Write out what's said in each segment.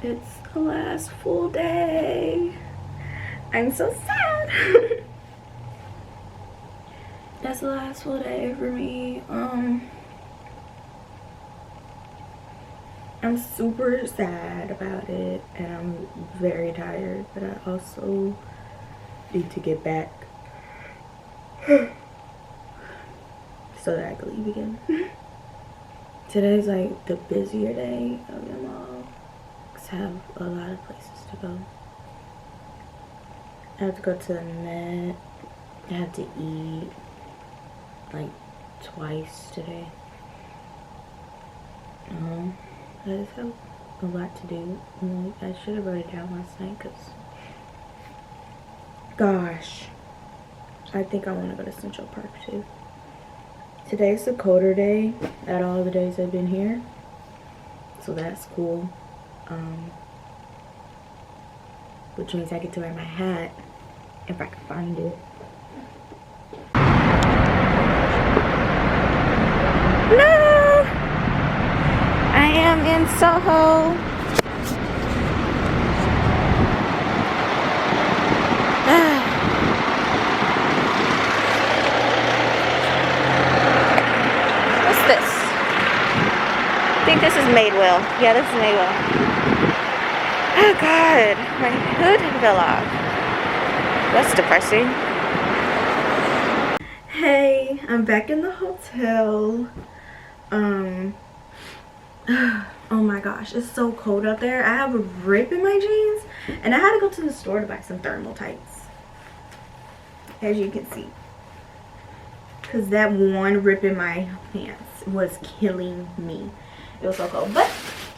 It's the last full day. I'm so sad. That's the last full day for me. I'm super sad about it, and I'm very tired, but I also need to get back so that I can leave again. Today's like the busier day of them all, because I have a lot of places to go. I have to go to the Met. I have to eat like twice today. I just have a lot to do. I should have wrote it down last night because, gosh, I think I want to go to Central Park too. Today's the colder day out of all the days I've been here, so that's cool. Which means I get to wear my hat if I can find it. No! I am in Soho. What's this? I think this is Madewell. Yeah, this is Madewell. Oh God, my hood fell off. That's depressing. Hey, I'm back in the hotel. Oh my gosh, it's so cold out there. I have a rip in my jeans, and I had to go to the store to buy some thermal tights, as you can see, because that one rip in my pants was killing me. It was so cold. But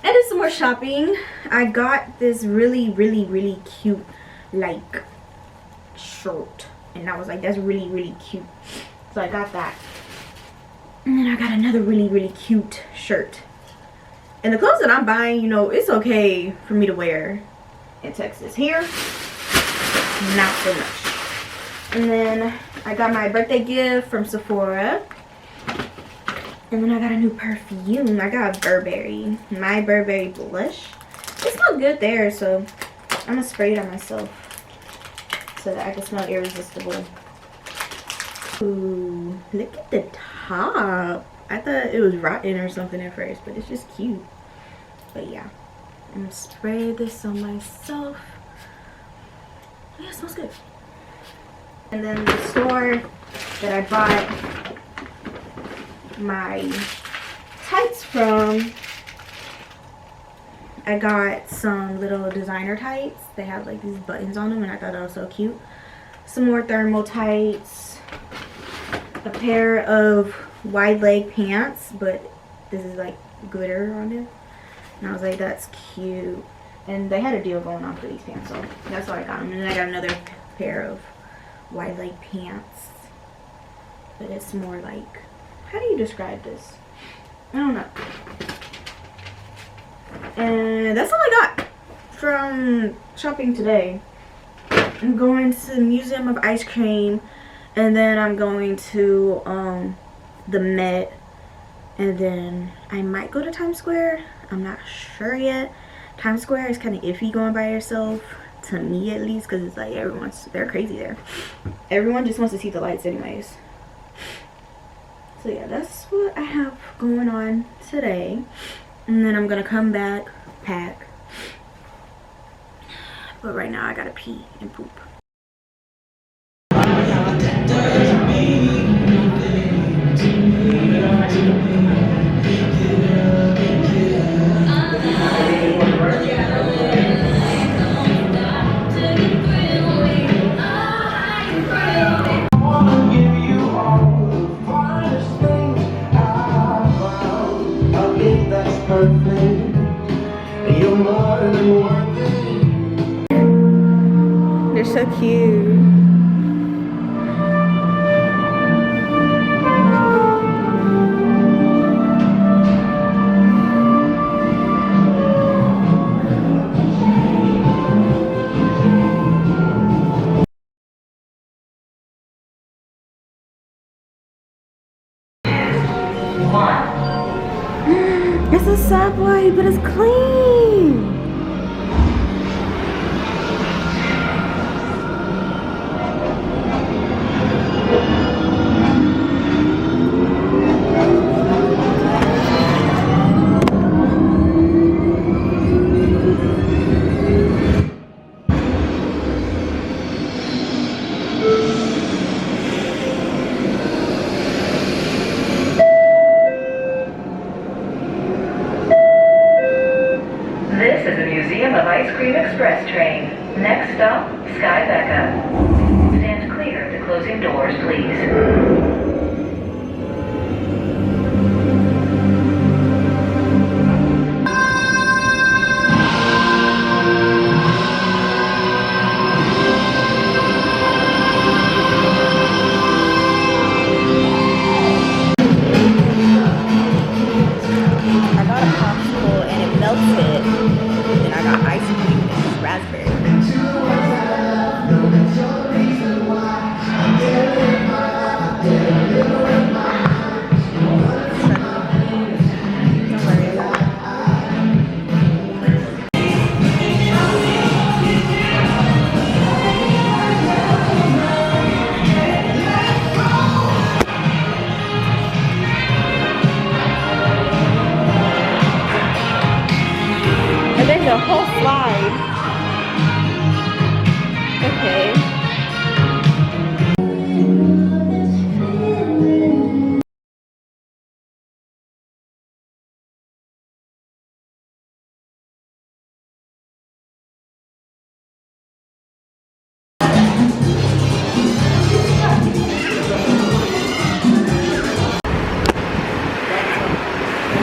I did some more shopping. I got this really cute like shirt, and I was like, that's really cute, so I got that. And then I got another really cute shirt. And the clothes that I'm buying, you know, it's okay for me to wear in Texas. Here, not so much. And then I got my birthday gift from Sephora. And then I got a new perfume. I got Burberry. My Burberry blush. It smells good there, so I'm going to spray it on myself so that I can smell irresistible. Ooh, look at the top. I thought it was rotten or something at first, but it's just cute. But yeah, I'm gonna spray this on myself. Yeah, it smells good. And then the store that I bought my tights from, I got some little designer tights. They have like these buttons on them, and I thought that was so cute. Some more thermal tights, a pair of wide leg pants, but this is like glitter on it, and I was like, that's cute. And they had a deal going on for these pants, so that's why I got them. And then I got another pair of wide leg pants, but it's more like, how do you describe this? I don't know. And that's all I got from shopping today. I'm going to the Museum of Ice Cream, and then I'm going to the Met, and then I might go to Times Square. I'm not sure yet. Times Square is kind of iffy going by yourself, to me at least, because it's like they're crazy there. Everyone just wants to see the lights anyways. So yeah, that's what I have going on today. And then I'm gonna come back, pack. But right now I gotta pee and poop. They're so cute. It's a Subway, but it's clean. Museum of Ice Cream Express train. Next stop, Skybecca. Stand clear of the closing doors, please. I got a popsicle and it melted. And I got ice cream and it's raspberry. Don't worry about it. And there's a whole slide. Okay.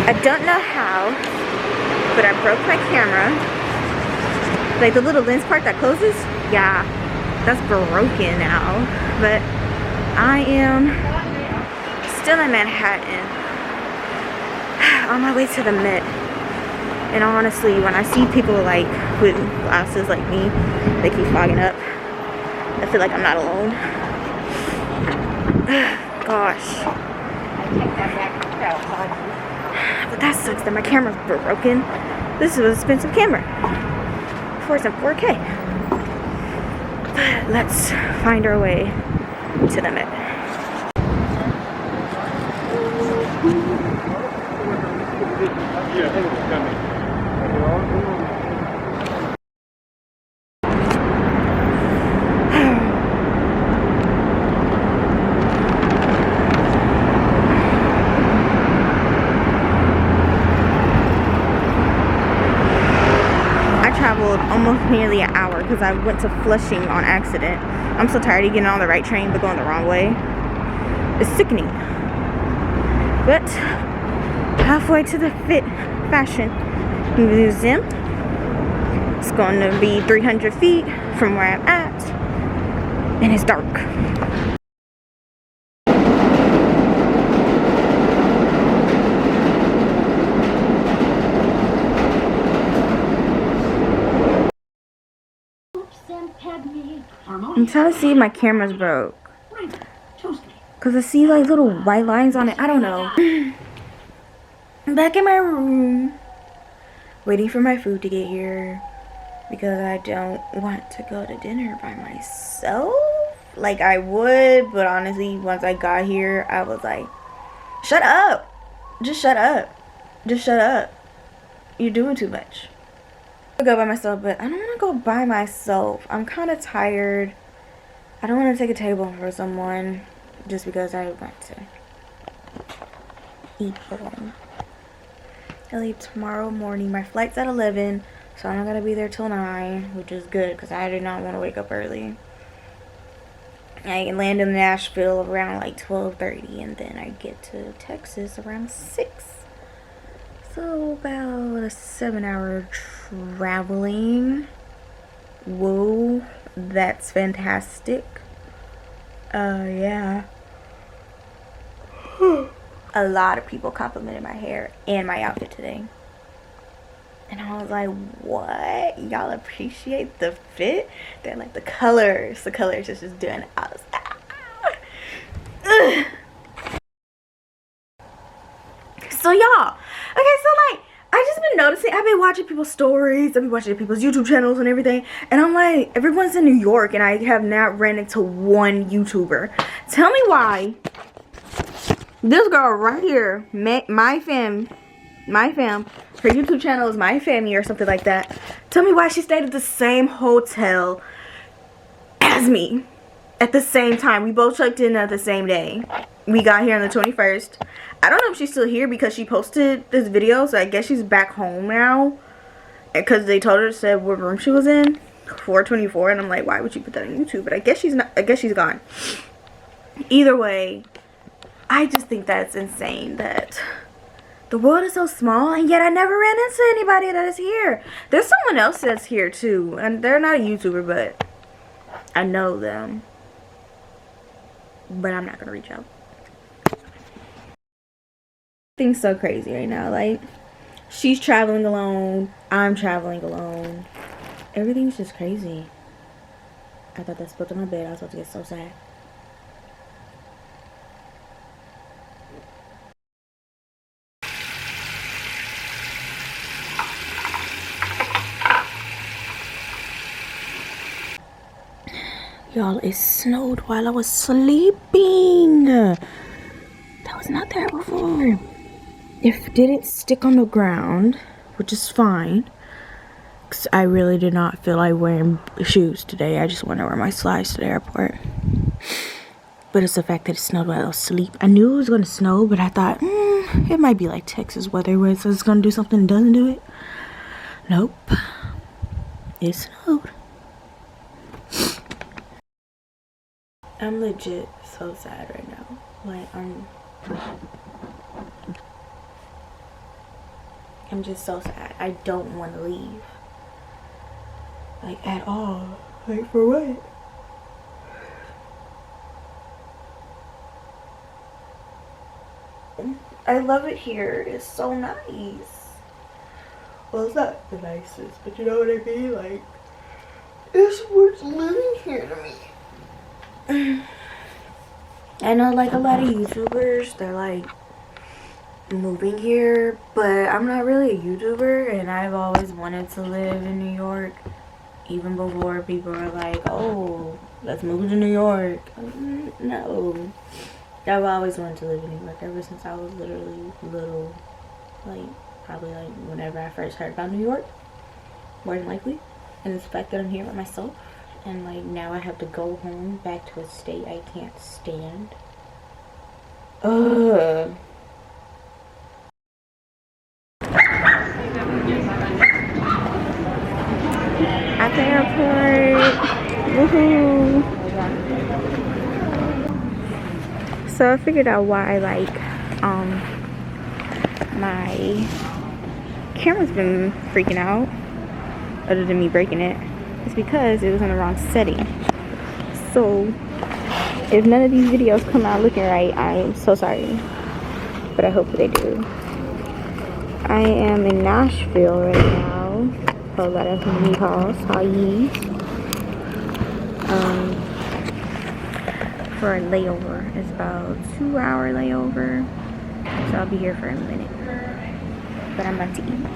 I don't know how, but I broke my camera. Like the little lens part that closes, yeah, that's broken now. But I am still in Manhattan on my way to the Met. And honestly, when I see people like with glasses like me, they keep fogging up, I feel like I'm not alone. Gosh. But that sucks that my camera's broken. This is an expensive camera. Of course, in 4K. But let's find our way to the Met. Traveled almost nearly an hour because I went to Flushing on accident. I'm so tired of getting on the right train but going the wrong way. It's sickening. But halfway to the Fashion Museum. It's going to be 300 feet from where I'm at, and it's dark. I'm trying to see if my camera's broke, because I see like little white lines on it. I don't know. I'm back in my room waiting for my food to get here because I don't want to go to dinner by myself. Like I would, but honestly once I got here I was like, shut up, just shut up, just shut up, you're doing too much. I go by myself, but I don't want to go by myself. I'm kind of tired. I don't want to take a table for someone just because I want to eat alone. I leave tomorrow morning. My flight's at 11, so I'm not going to be there till 9, which is good because I did not want to wake up early. I can land in Nashville around like 12:30, and then I get to Texas around 6. So about a 7-hour traveling. Whoa, that's fantastic. Yeah. A lot of people complimented my hair and my outfit today. And I was like, what? Y'all appreciate the fit? They're like, the colors is just doing it. I was like, so y'all, okay, so like I just been noticing, I've been watching people's stories, I've been watching people's YouTube channels and everything, and I'm like, everyone's in New York and I have not ran into one YouTuber. Tell me why this girl right here, my fam, her YouTube channel is My Family or something like that. Tell me why she stayed at the same hotel as me at the same time. We both checked in at the same day. We got here on the 21st. I don't know if she's still here because she posted this video, so I guess she's back home now. because they told her, said what room she was in, 424, and I'm like, why would you put that on YouTube? But I guess she's not. I guess she's gone. Either way, I just think that's insane that the world is so small, and yet I never ran into anybody that is here. There's someone else that's here too, and they're not a YouTuber, but I know them. But I'm not gonna reach out. Things so crazy right now. Like, she's traveling alone. I'm traveling alone. Everything's just crazy. I thought that spilled on my bed. I was about to get so sad. Y'all, it snowed while I was sleeping. That was not there before. It didn't stick on the ground, which is fine. Cause I really did not feel like wearing shoes today. I just want to wear my slides to the airport. But it's the fact that it snowed while I was asleep. I knew it was going to snow, but I thought, it might be like Texas weather where it says it's going to do something and doesn't do it. Nope. It snowed. I'm legit so sad right now. Like, I'm just so sad. I don't want to leave. Like, at all. Like, for what? I love it here. It's so nice. Well, it's not the nicest, but you know what I mean? Like, it's worth living here to me. I know, like, a lot of YouTubers, they're like moving here, but I'm not really a YouTuber, and I've always wanted to live in New York, even before people are like, oh, let's move to New York. No, I've always wanted to live in New York ever since I was literally little, like probably like whenever I first heard about New York, more than likely. And it's the fact that I'm here by myself, and like now I have to go home back to a state I can't stand. Ugh. At the airport. Woohoo. So I figured out why, like, my camera's been freaking out, other than me breaking it. It's because it was in the wrong setting. So if none of these videos come out looking right, I am so sorry, but I hope they do. I am in Nashville right now. So that is yeehaws, for a layover. It's about 2-hour layover, so I'll be here for a minute, but I'm about to eat.